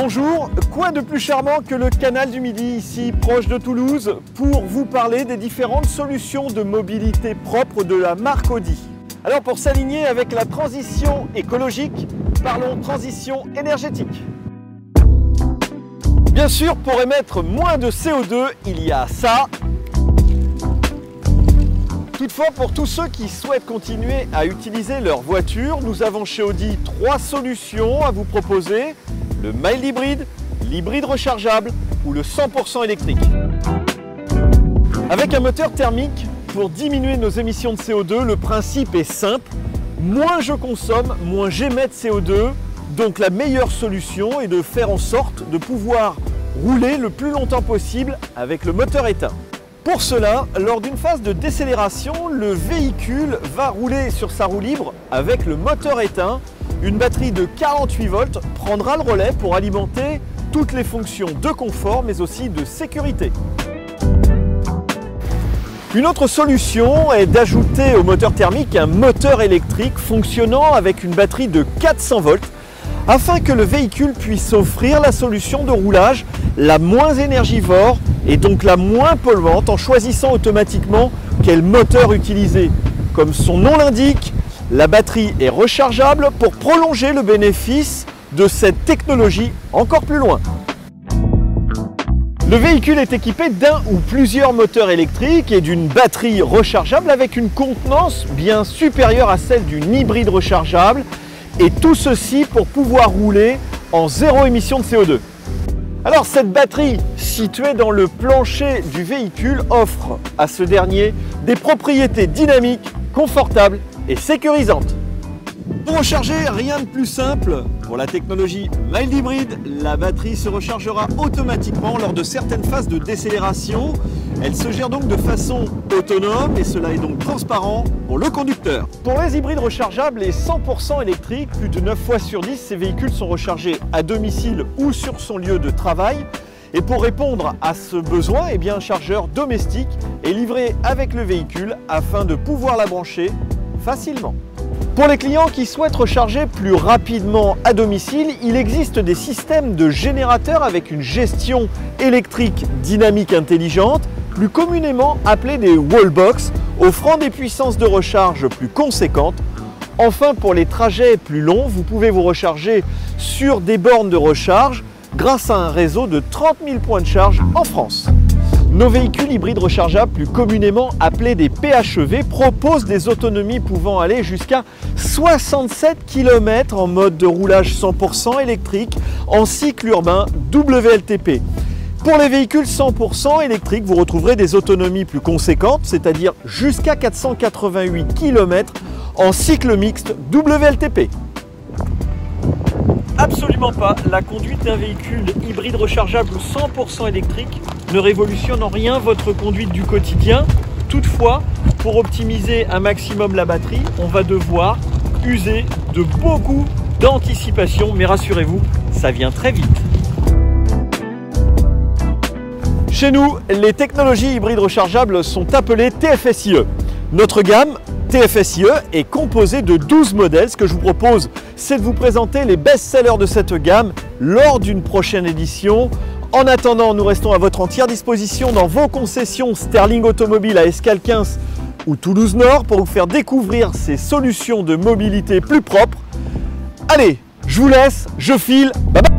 Bonjour, quoi de plus charmant que le canal du Midi, ici proche de Toulouse, pour vous parler des différentes solutions de mobilité propre de la marque Audi. Alors pour s'aligner avec la transition écologique, parlons transition énergétique. Bien sûr, pour émettre moins de CO2, il y a ça. Toutefois, pour tous ceux qui souhaitent continuer à utiliser leur voiture, nous avons chez Audi 3 solutions à vous proposer. Le mild hybride, l'hybride rechargeable ou le 100% électrique. Avec un moteur thermique, pour diminuer nos émissions de CO2, le principe est simple. Moins je consomme, moins j'émets de CO2. Donc la meilleure solution est de faire en sorte de pouvoir rouler le plus longtemps possible avec le moteur éteint. Pour cela, lors d'une phase de décélération, le véhicule va rouler sur sa roue libre avec le moteur éteint. Une batterie de 48 volts prendra le relais pour alimenter toutes les fonctions de confort mais aussi de sécurité. Une autre solution est d'ajouter au moteur thermique un moteur électrique fonctionnant avec une batterie de 400 volts afin que le véhicule puisse offrir la solution de roulage la moins énergivore et donc la moins polluante en choisissant automatiquement quel moteur utiliser. Comme son nom l'indique, la batterie est rechargeable pour prolonger le bénéfice de cette technologie encore plus loin. Le véhicule est équipé d'un ou plusieurs moteurs électriques et d'une batterie rechargeable avec une contenance bien supérieure à celle d'une hybride rechargeable, et tout ceci pour pouvoir rouler en zéro émission de CO2. Alors cette batterie située dans le plancher du véhicule offre à ce dernier des propriétés dynamiques, confortables et sécurisantes. Pour recharger, rien de plus simple. Pour la technologie mild hybride, la batterie se rechargera automatiquement lors de certaines phases de décélération. Elle se gère donc de façon autonome et cela est donc transparent pour le conducteur. Pour les hybrides rechargeables et 100% électriques, plus de 9 fois sur 10, ces véhicules sont rechargés à domicile ou sur son lieu de travail. Et pour répondre à ce besoin, un chargeur domestique est livré avec le véhicule afin de pouvoir la brancher facilement. Pour les clients qui souhaitent recharger plus rapidement à domicile, il existe des systèmes de générateurs avec une gestion électrique dynamique intelligente, plus communément appelés des wallbox, offrant des puissances de recharge plus conséquentes. Enfin, pour les trajets plus longs, vous pouvez vous recharger sur des bornes de recharge grâce à un réseau de 30 000 points de charge en France. Nos véhicules hybrides rechargeables, plus communément appelés des PHEV, proposent des autonomies pouvant aller jusqu'à 67 km en mode de roulage 100% électrique en cycle urbain WLTP. Pour les véhicules 100% électriques, vous retrouverez des autonomies plus conséquentes, c'est-à-dire jusqu'à 488 km en cycle mixte WLTP. Absolument pas, la conduite d'un véhicule hybride rechargeable 100% électrique ne révolutionne en rien votre conduite du quotidien. Toutefois, pour optimiser un maximum la batterie, on va devoir user de beaucoup d'anticipation, mais rassurez-vous, ça vient très vite. Chez nous, les technologies hybrides rechargeables sont appelées TFSIe. Notre gamme TFSIe est composée de 12 modèles. Ce que je vous propose, c'est de vous présenter les best-sellers de cette gamme lors d'une prochaine édition. En attendant, nous restons à votre entière disposition dans vos concessions Sterling Automobile à Escale 15 ou Toulouse Nord pour vous faire découvrir ces solutions de mobilité plus propres. Allez, je vous laisse, je file, bye bye.